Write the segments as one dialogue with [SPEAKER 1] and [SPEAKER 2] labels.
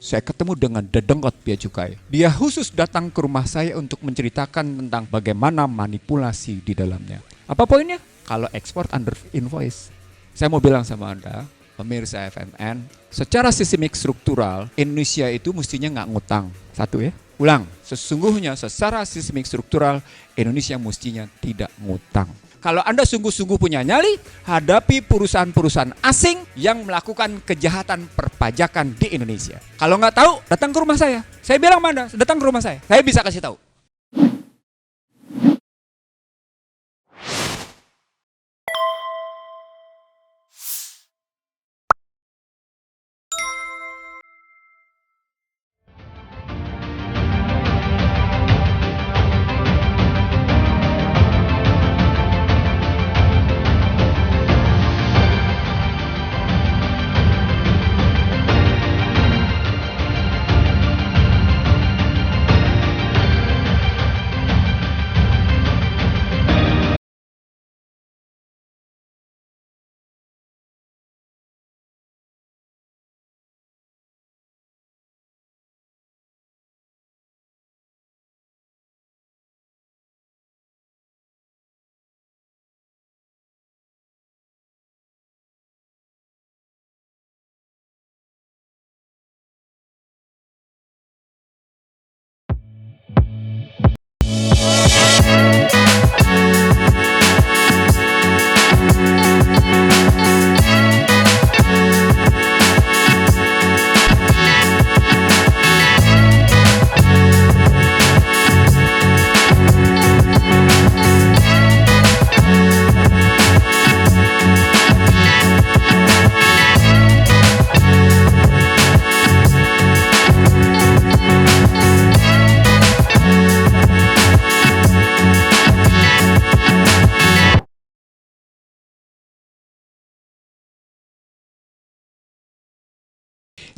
[SPEAKER 1] saya ketemu dengan Dedengkot Bea Cukai. Dia khusus datang ke rumah saya untuk menceritakan tentang bagaimana manipulasi di dalamnya. Apa poinnya? Kalau ekspor under invoice. Saya mau bilang sama Anda, pemirsa FMN, secara sistemik struktural, Indonesia itu mestinya nggak ngutang. Satu ya. Ulang, sesungguhnya secara sistemik struktural, Indonesia mestinya tidak ngutang. Kalau Anda sungguh-sungguh punya nyali, hadapi perusahaan-perusahaan asing yang melakukan kejahatan perpajakan di Indonesia. Kalau nggak tahu, datang ke rumah saya. Saya bilang sama Anda, datang ke rumah saya. Saya bisa kasih tahu.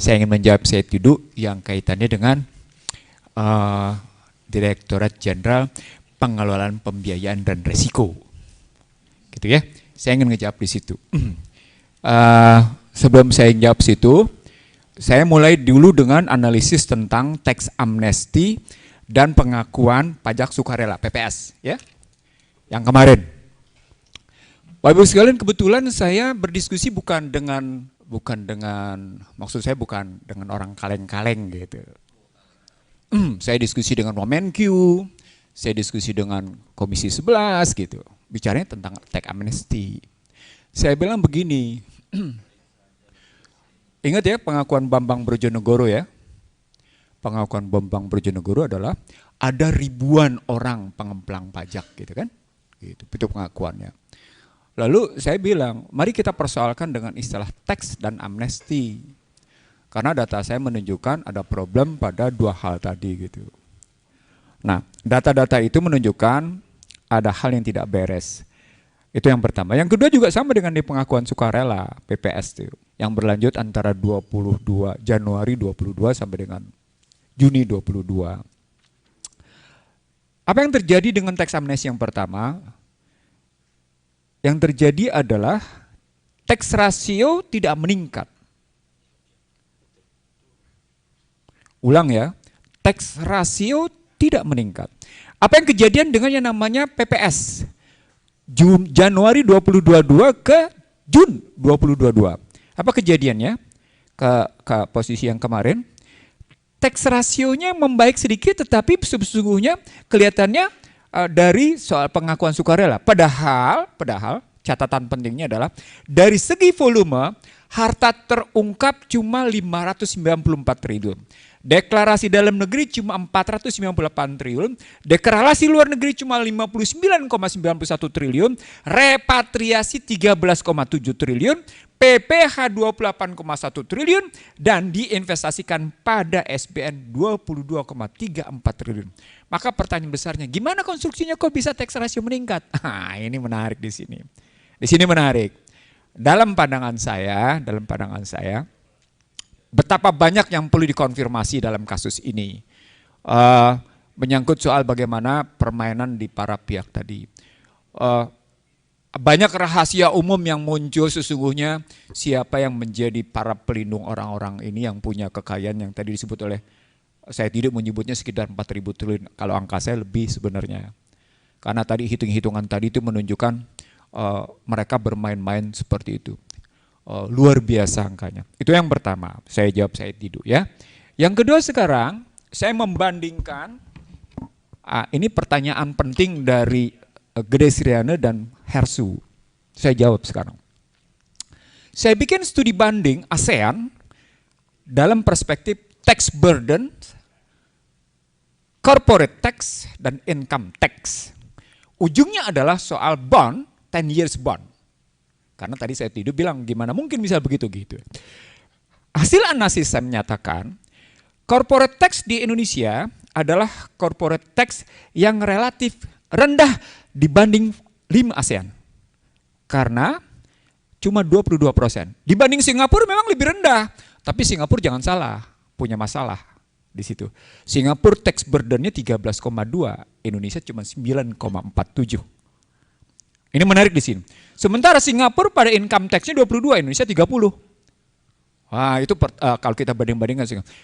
[SPEAKER 1] Saya ingin menjawab Syed Didu yang kaitannya dengan Direktorat Jenderal Pengelolaan Pembiayaan dan Risiko, gitu ya. Saya ingin ngejawab di situ. Sebelum saya jawab situ, saya mulai dulu dengan analisis tentang tax amnesty dan pengakuan pajak sukarela (PPS), ya, yang kemarin. Bapak Ibu sekalian, kebetulan saya berdiskusi bukan dengan maksud saya bukan dengan orang kaleng-kaleng gitu. Saya diskusi dengan Wamenq, saya diskusi dengan Komisi 11 gitu. Bicaranya tentang tax amnesty. Saya bilang begini, ingat ya pengakuan Bambang Brojonegoro ya. Pengakuan Bambang Brojonegoro adalah ada ribuan orang pengemplang pajak gitu kan. Gitu, itu pengakuannya. Lalu saya bilang, mari kita persoalkan dengan istilah tax dan amnesti. Karena data saya menunjukkan ada problem pada dua hal tadi gitu. Nah, data-data itu menunjukkan ada hal yang tidak beres. Itu yang pertama. Yang kedua juga sama dengan di pengakuan sukarela PPS itu, yang berlanjut antara Januari 22 sampai dengan Juni 22. Apa yang terjadi dengan tax amnesty yang pertama? Yang terjadi adalah tax ratio tidak meningkat. Ulang ya, tax ratio tidak meningkat. Apa yang kejadian dengan yang namanya PPS? Januari 2022 ke Jun 2022. Apa kejadiannya? Ke posisi yang kemarin, tax rasionya membaik sedikit, tetapi sesungguhnya kelihatannya dari soal pengakuan sukarela. Padahal catatan pentingnya adalah dari segi volume harta terungkap cuma 594 triliun. Deklarasi dalam negeri cuma 498 triliun, deklarasi luar negeri cuma 59,91 triliun, repatriasi 13,7 triliun, PPH 28,1 triliun, dan diinvestasikan pada SBN 22,34 triliun. Maka pertanyaan besarnya, gimana konstruksinya kok bisa tax ratio meningkat? Ini menarik di sini. Di sini menarik. Dalam pandangan saya, betapa banyak yang perlu dikonfirmasi dalam kasus ini. Menyangkut soal bagaimana permainan di para pihak tadi. banyak rahasia umum yang muncul sesungguhnya siapa yang menjadi para pelindung orang-orang ini yang punya kekayaan yang tadi disebut oleh saya tidak menyebutnya sekitar 4.000 triliun, kalau angka saya lebih sebenarnya. Karena tadi hitung-hitungan tadi itu menunjukkan mereka bermain-main seperti itu. Luar biasa angkanya. Itu yang pertama, saya jawab saya tidak ya. Yang kedua sekarang, saya membandingkan, ini pertanyaan penting dari Gede Sriana dan Hersu. Saya jawab sekarang. Saya bikin studi banding ASEAN dalam perspektif tax burden, corporate tax, dan income tax. Ujungnya adalah soal bond, 10 years bond. Karena tadi saya tidak bilang gimana mungkin bisa begitu gitu. Hasil analisis saya menyatakan, corporate tax di Indonesia adalah corporate tax yang relatif rendah dibanding 5 ASEAN. Karena cuma 22%. Dibanding Singapura memang lebih rendah, tapi Singapura jangan salah, punya masalah di situ. Singapura tax burden-nya 13,2, Indonesia cuma 9,47. Ini menarik di sini. Sementara Singapura pada income tax-nya 22, Indonesia 30. Wah, itu kalau kita banding-bandingkan Singapura.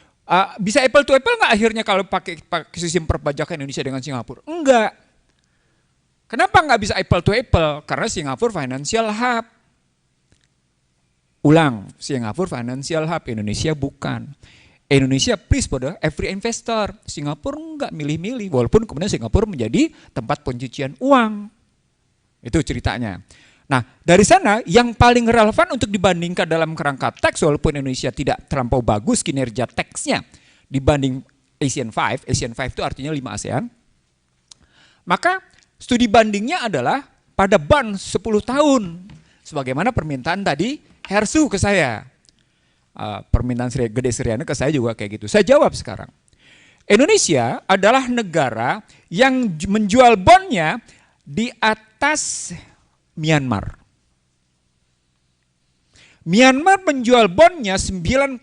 [SPEAKER 1] Bisa apple to apple nggak akhirnya kalau pakai sistem perpajakan Indonesia dengan Singapura? Enggak. Kenapa nggak bisa apple to apple? Karena Singapura financial hub. Ulang, Singapura financial hub, Indonesia bukan. Indonesia please pada every investor, Singapura enggak milih-milih, walaupun kemudian Singapura menjadi tempat pencucian uang. Itu ceritanya. Nah, dari sana yang paling relevan untuk dibandingkan dalam kerangka tax, walaupun Indonesia tidak terlampau bagus kinerja taxnya dibanding Asian 5 itu artinya 5 ASEAN, maka studi bandingnya adalah pada bond 10 tahun. Sebagaimana permintaan tadi Hersu ke saya. Permintaan Gede Sriana ke saya juga kayak gitu. Saya jawab sekarang. Indonesia adalah negara yang menjual bondnya di atas Myanmar. Myanmar menjual bondnya 9,5%.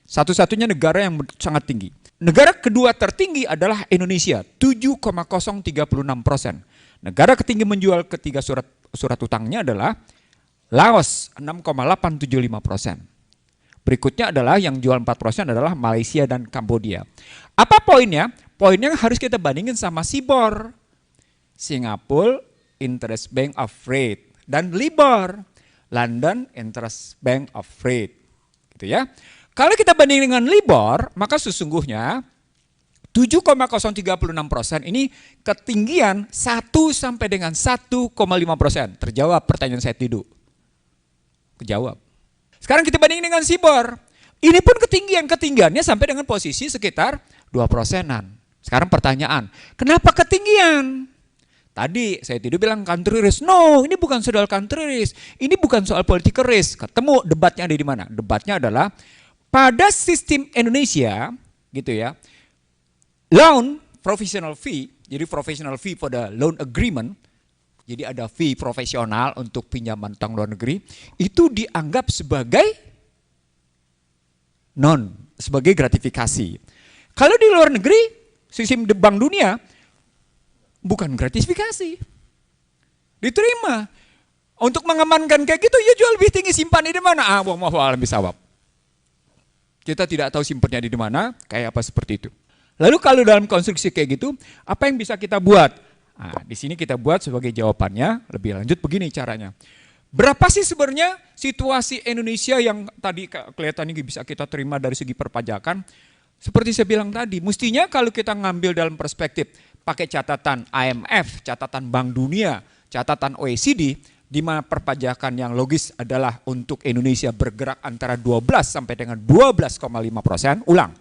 [SPEAKER 1] Satu-satunya negara yang sangat tinggi. Negara kedua tertinggi adalah Indonesia, 7,036%. Negara ketiga menjual ketiga surat utangnya adalah Laos 6,875%. Berikutnya adalah yang jual 4% adalah Malaysia dan Kambodia. Apa poinnya? Poinnya harus kita bandingin sama SIBOR. Singapore Interest Bank of Rate dan LIBOR, London Interest Bank of Rate. Gitu ya. Kalau kita banding dengan LIBOR, maka sesungguhnya 7,036% ini ketinggian 1 sampai dengan 1,5%. Terjawab pertanyaan saya tidak. Kejawab. Sekarang kita bandingin dengan SIBOR. Ini pun ketinggiannya sampai dengan posisi sekitar 2%-an. Sekarang pertanyaan, kenapa ketinggian? Tadi saya tidak bilang country risk. No, ini bukan soal country risk. Ini bukan soal political risk. Ketemu debatnya ada di mana? Debatnya adalah pada sistem Indonesia, gitu ya. Loan professional fee, jadi professional fee pada loan agreement. Jadi ada fee profesional untuk pinjaman utang luar negeri, itu dianggap sebagai sebagai gratifikasi. Kalau di luar negeri, sistem Bank Dunia, bukan gratifikasi. Diterima. Untuk mengamankan kayak gitu, ya jual lebih tinggi, simpan di mana? Wallahu bisawab. Kita tidak tahu simpannya di mana, kayak apa seperti itu. Lalu kalau dalam konstruksi kayak gitu, apa yang bisa kita buat? Nah, di sini kita buat sebagai jawabannya lebih lanjut begini caranya. Berapa sih sebenarnya situasi Indonesia yang tadi kelihatannya bisa kita terima dari segi perpajakan? Seperti saya bilang tadi, mestinya kalau kita ngambil dalam perspektif pakai catatan IMF, catatan Bank Dunia, catatan OECD, di mana perpajakan yang logis adalah untuk Indonesia bergerak antara 12 sampai dengan 12,5%, ulang.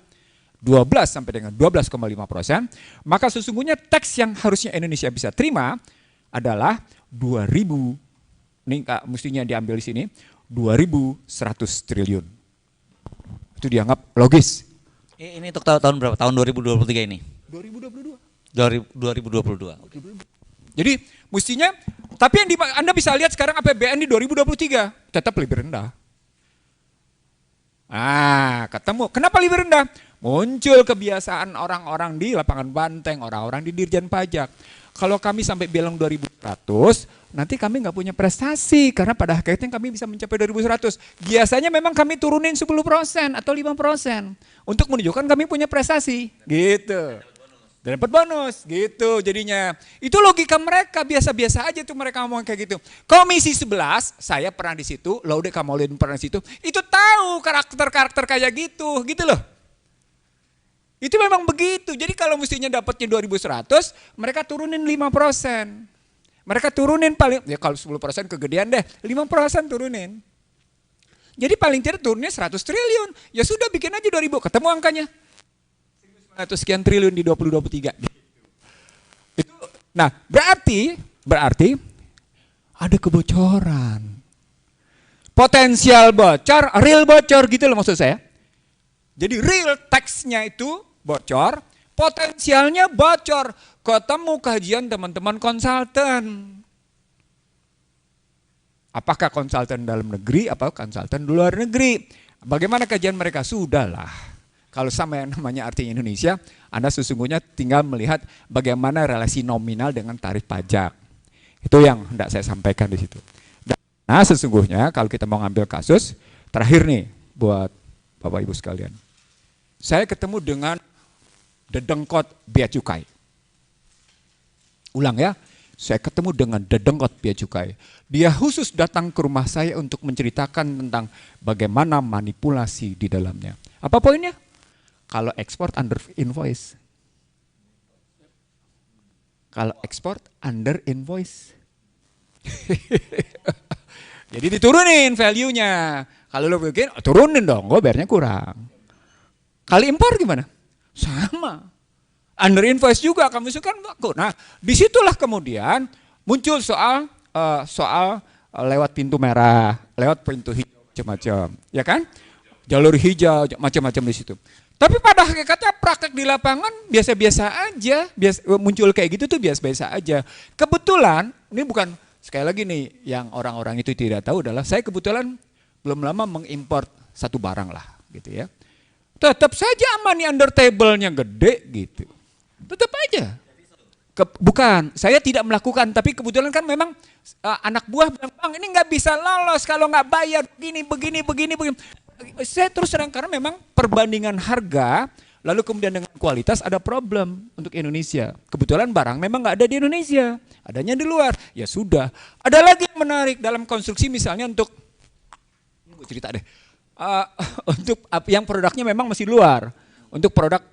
[SPEAKER 1] 12 sampai dengan 12,5%, maka sesungguhnya teks yang harusnya Indonesia bisa terima adalah 2.000, ini mestinya diambil di sini, 2.100 triliun. Itu dianggap logis.
[SPEAKER 2] Ini untuk tahun berapa? Tahun 2023 ini?
[SPEAKER 1] 2022.
[SPEAKER 2] 2022.
[SPEAKER 1] Jadi mestinya, tapi yang Anda bisa lihat sekarang APBN di 2023 tetap lebih rendah. Ketemu. Kenapa lebih rendah? Muncul kebiasaan orang-orang di lapangan banteng, orang-orang di Dirjen Pajak. Kalau kami sampai bilang 2100, nanti kami nggak punya prestasi karena pada akhirnya kami bisa mencapai 2100. Biasanya memang kami turunin 10% atau 5% untuk menunjukkan kami punya prestasi, gitu. Dan dapat bonus, gitu jadinya. Itu logika mereka, biasa-biasa aja tuh mereka ngomong kayak gitu. Komisi 11, saya pernah di situ, Laude Kamauddin pernah di situ, itu tahu karakter-karakter kayak gitu loh. Itu memang begitu. Jadi kalau mestinya dapatnya 2100, mereka turunin 5%. Mereka turunin paling, ya kalau 10% kegedean deh, 5% turunin. Jadi paling tidak turunnya 100 triliun. Ya sudah bikin aja 2000, ketemu angkanya. 100 sekian triliun di 2023. Itu, nah berarti ada kebocoran. Potensial bocor, real bocor gitu loh maksud saya. Jadi real teksnya itu bocor, potensialnya bocor. Ketemu kajian teman-teman konsultan. Apakah konsultan dalam negeri, apakah konsultan di luar negeri? Bagaimana kajian mereka? Sudahlah. Kalau sama yang namanya artinya Indonesia, Anda sesungguhnya tinggal melihat bagaimana relasi nominal dengan tarif pajak. Itu yang hendak saya sampaikan di situ. Nah sesungguhnya kalau kita mau ngambil kasus, terakhir nih buat Bapak Ibu sekalian. Saya ketemu dengan Dedengkot Bea Cukai. Ulang ya, saya ketemu dengan Dedengkot Bea Cukai. Dia khusus datang ke rumah saya untuk menceritakan tentang bagaimana manipulasi di dalamnya. Apa poinnya? Kalau ekspor under invoice. Kalau ekspor under invoice. Jadi diturunin value-nya. Kalau lo bikin, turunin dong, gue bayarnya kurang. Kali impor gimana? Sama. Under invoice juga kami suka. Nah, disitulah kemudian muncul soal lewat pintu merah, lewat pintu hijau macam-macam, ya kan? Jalur hijau macam-macam di situ. Tapi pada hakikatnya praktek di lapangan biasa-biasa aja, muncul kayak gitu tuh biasa-biasa aja. Kebetulan ini bukan sekali lagi nih yang orang-orang itu tidak tahu adalah saya kebetulan belum lama mengimpor satu barang lah, gitu ya. Tetap saja money under table-nya gede gitu. Tetap aja. Bukan, saya tidak melakukan, tapi kebetulan kan memang anak buah bilang, Bang ini nggak bisa lolos kalau nggak bayar begini. Saya terus terang karena memang perbandingan harga, lalu kemudian dengan kualitas ada problem untuk Indonesia. Kebetulan barang memang nggak ada di Indonesia, adanya di luar. Ya sudah. Ada lagi yang menarik dalam konstruksi misalnya untuk, gue cerita deh. Untuk yang produknya memang masih luar, untuk produk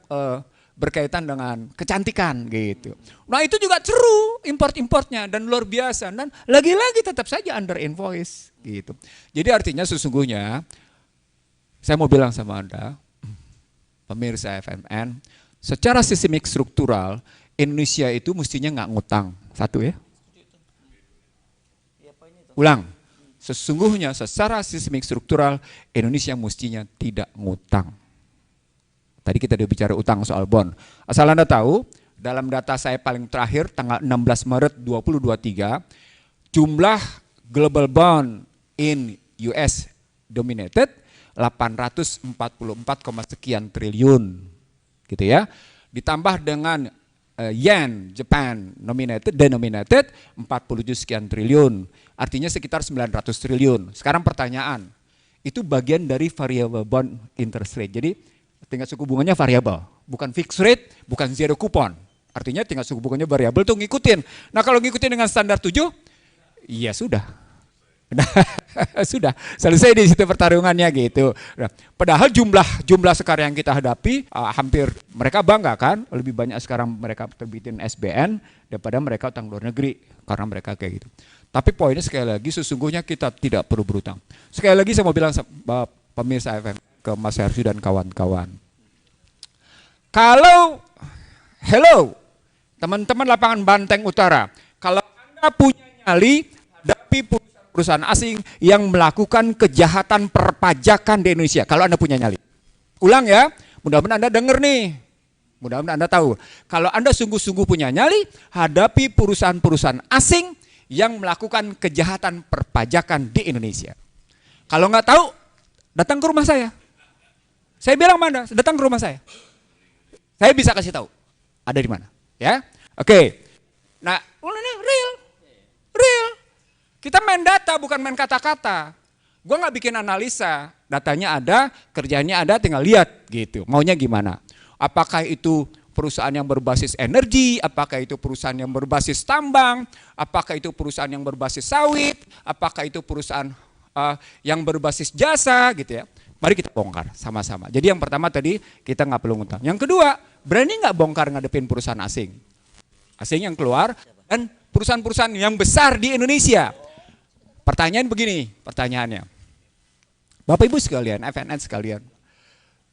[SPEAKER 1] berkaitan dengan kecantikan gitu. Nah itu juga seru import-importnya dan luar biasa dan lagi-lagi tetap saja under invoice gitu. Jadi artinya sesungguhnya saya mau bilang sama Anda, pemirsa FMN, secara sistemik struktural Indonesia itu mestinya nggak ngutang. Satu ya. Ulang. Sesungguhnya secara sistemik struktural Indonesia mestinya tidak ngutang. Tadi kita udah bicara utang soal bond. Asal Anda tahu, dalam data saya paling terakhir tanggal 16 Maret 2023, jumlah global bond in US dominated 844, sekian triliun. Gitu ya. Ditambah dengan yen Japan denominated 47 sekian triliun. Artinya sekitar 900 triliun. Sekarang pertanyaan, itu bagian dari variable bond interest rate. Jadi tingkat suku bunganya variabel, bukan fixed rate, bukan zero coupon. Artinya tingkat suku bunganya variabel tuh ngikutin. Nah kalau ngikutin dengan standar 7, ya sudah. Nah, sudah selesai di situ pertarungannya gitu. Nah, padahal jumlah sekarang yang kita hadapi hampir mereka bangga kan, lebih banyak sekarang mereka terbitin SBN daripada mereka utang luar negeri karena mereka kayak gitu. Tapi poinnya sekali lagi sesungguhnya kita tidak perlu berutang. Sekali lagi saya mau bilang pemirsa FM ke Mas Hersu dan kawan-kawan. Kalau teman-teman lapangan Banteng Utara, kalau Anda punya nyali hadapi perusahaan asing yang melakukan kejahatan perpajakan di Indonesia, kalau Anda punya nyali. Ulang ya, mudah-mudahan Anda dengar nih. Mudah-mudahan Anda tahu. Kalau Anda sungguh-sungguh punya nyali, hadapi perusahaan-perusahaan asing yang melakukan kejahatan perpajakan di Indonesia. Kalau nggak tahu, datang ke rumah saya. Saya bilang mana? Datang ke rumah saya. Saya bisa kasih tahu. Ada di mana? Ya. Oke. Nah, ini real. Real. Kita main data bukan main kata-kata. Gue nggak bikin analisa. Datanya ada, kerjanya ada, tinggal lihat gitu. Maunya gimana? Apakah itu perusahaan yang berbasis energi, apakah itu perusahaan yang berbasis tambang, apakah itu perusahaan yang berbasis sawit, apakah itu perusahaan yang berbasis jasa gitu ya. Mari kita bongkar sama-sama. Jadi yang pertama tadi kita nggak perlu ngutang. Yang kedua, berani nggak bongkar ngadepin perusahaan asing? Asing yang keluar dan perusahaan-perusahaan yang besar di Indonesia. Pertanyaan begini, pertanyaannya. Bapak Ibu sekalian, FNN sekalian.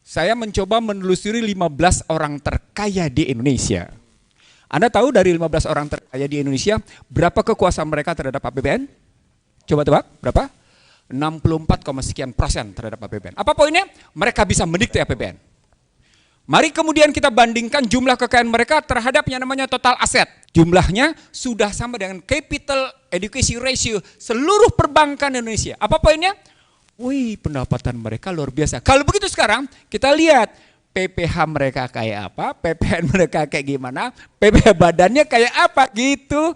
[SPEAKER 1] Saya mencoba menelusuri 15 orang terkaya di Indonesia. Anda tahu dari 15 orang terkaya di Indonesia, berapa kekuasaan mereka terhadap APBN? Coba tebak, berapa? 64,sekian% terhadap APBN. Apa poinnya? Mereka bisa mendikte APBN. Mari kemudian kita bandingkan jumlah kekayaan mereka terhadap yang namanya total aset. Jumlahnya sudah sama dengan capital adequacy ratio seluruh perbankan Indonesia. Apa poinnya? Wih, pendapatan mereka luar biasa. Kalau begitu sekarang kita lihat PPH mereka kayak apa, PPN mereka kayak gimana, PPH badannya kayak apa gitu.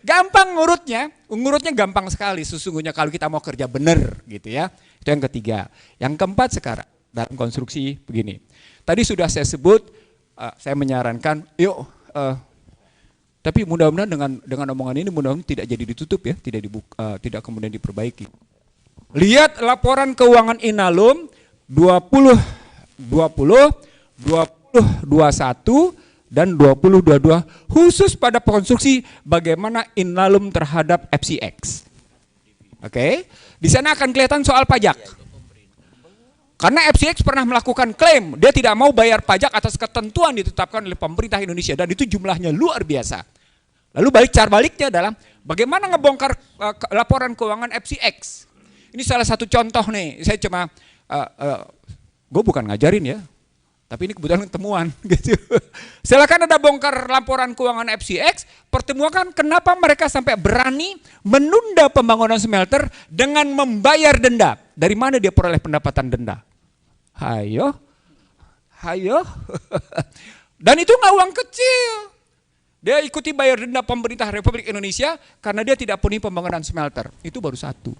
[SPEAKER 1] Gampang ngurutnya gampang sekali sesungguhnya kalau kita mau kerja benar gitu ya. Itu yang ketiga. Yang keempat sekarang dalam konstruksi begini. Tadi sudah saya sebut, saya menyarankan, yuk, tapi mudah-mudahan dengan omongan ini mudah-mudahan tidak jadi ditutup ya, tidak kemudian diperbaiki. Lihat laporan keuangan Inalum 2020, 2021 dan 2022 khusus pada konstruksi bagaimana Inalum terhadap FCX. Oke, di sana akan kelihatan soal pajak. Karena FCX pernah melakukan klaim dia tidak mau bayar pajak atas ketentuan ditetapkan oleh pemerintah Indonesia dan itu jumlahnya luar biasa. Lalu cara baliknya adalah bagaimana ngebongkar laporan keuangan FCX. Ini salah satu contoh nih, saya cuma, gue bukan ngajarin ya, tapi ini kebetulan temuan gitu. Silakan ada bongkar laporan keuangan FCX, pertemukan kenapa mereka sampai berani menunda pembangunan smelter dengan membayar denda. Dari mana dia peroleh pendapatan denda? Hayo. Dan itu nggak uang kecil. Dia ikuti bayar denda pemerintah Republik Indonesia karena dia tidak penuhi pembangunan smelter. Itu baru satu.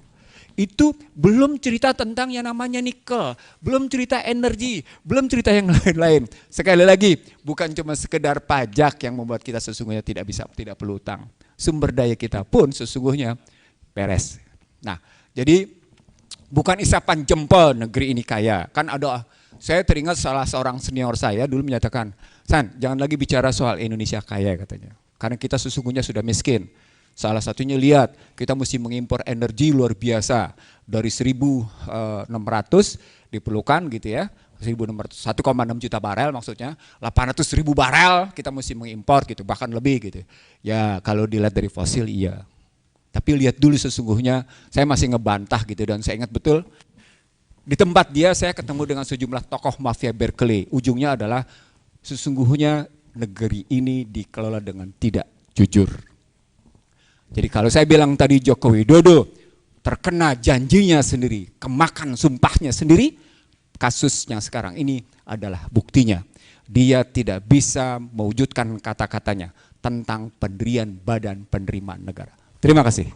[SPEAKER 1] Itu belum cerita tentang yang namanya nikel, belum cerita energi, belum cerita yang lain-lain. Sekali lagi, bukan cuma sekedar pajak yang membuat kita sesungguhnya tidak perlu utang. Sumber daya kita pun sesungguhnya beres. Nah, jadi bukan isapan jempol negeri ini kaya. Kan ada, saya teringat salah seorang senior saya dulu menyatakan, San, jangan lagi bicara soal Indonesia kaya katanya. Karena kita sesungguhnya sudah miskin. Salah satunya lihat, kita mesti mengimpor energi luar biasa dari 1.600 diperlukan gitu ya, 1,6 juta barel maksudnya, 800.000 barel kita mesti mengimpor gitu, bahkan lebih gitu. Ya kalau dilihat dari fosil iya, tapi lihat dulu sesungguhnya, saya masih ngebantah gitu dan saya ingat betul di tempat dia saya ketemu dengan sejumlah tokoh mafia Berkeley. Ujungnya adalah sesungguhnya negeri ini dikelola dengan tidak jujur. Jadi kalau saya bilang tadi Joko Widodo terkena janjinya sendiri, kemakan sumpahnya sendiri, kasus yang sekarang ini adalah buktinya. Dia tidak bisa mewujudkan kata-katanya tentang pendirian Badan Penerimaan Negara. Terima kasih.